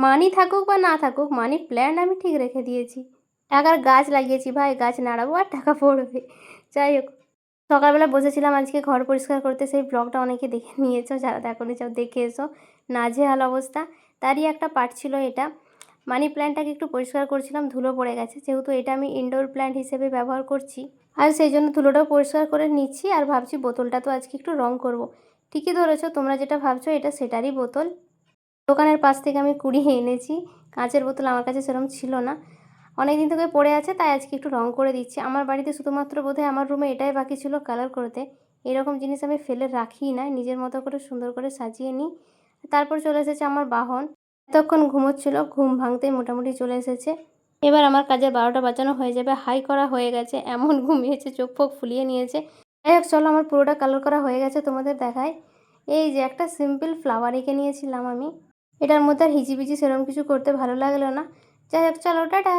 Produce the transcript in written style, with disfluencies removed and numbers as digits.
মানি থাকুক বা না থাকুক, মানি প্ল্যান্ট আমি ঠিক রেখে দিয়েছি। টাকার গাছ লাগিয়েছি ভাই, গাছ নাড়াবো আর টাকা পড়বে। যাই হোক, সকালবেলা বসেছিলাম আজকে ঘর পরিষ্কার করতে, সেই ব্লগটা অনেকে দেখে নিয়েছো, যারা দেখোনি সব দেখে এসো। নাজেহাল অবস্থা, তারই একটা পার্ট ছিল এটা। মানি প্ল্যান্টটাকে একটু পরিষ্কার করছিলাম, ধুলো পড়ে গেছে, যেহেতু এটা আমি ইনডোর প্ল্যান্ট হিসেবে ব্যবহার করছি, আর সেই জন্য ধুলোটাও পরিষ্কার করে নিচ্ছি। আর ভাবছি বোতলটা তো আজকে একটু রং করব। ঠিকই ধরেছো, তোমরা যেটা ভাবছো এটা সেটারই বোতল। দোকানের পাশ থেকে আমি কুড়িয়ে এনেছি। কাঁচের বোতল আমার কাছে সেরকম ছিল না, অনেক দিন থেকে পড়ে আছে, তাই আজকে একটু রং করে দিচ্ছি। আমার বাড়িতে শুধুমাত্র বোধহয় আমার রুমে এটাই বাকি ছিল কালার করতে। এরকম জিনিস আমি ফেলে রাখিই না, নিজের মতো করে সুন্দর করে সাজিয়ে নিই। তারপর চলে এসেছে আমার বাহন, এতক্ষণ ঘুমোচ্ছিল, ঘুম ভাঙতেই মোটামুটি চলে এসেছে। এবার আমার কাজের 12টা বাজানো হয়ে যাবে, হাই করা হয়ে গেছে, এমন ঘুমিয়েছে, চোখ ফোক ফুলিয়ে নিয়েছে। যাই হোক চলো, আমার পুরোটা কালার করা হয়ে গেছে, তোমাদের দেখায়। এই যে একটা সিম্পল ফ্লাওয়ার এঁকে নিয়েছিলাম আমি, এটার মধ্যে আর হিজিবিজি সেরকম কিছু করতে ভালো লাগলো না। যাই হোক চলো, টাটা।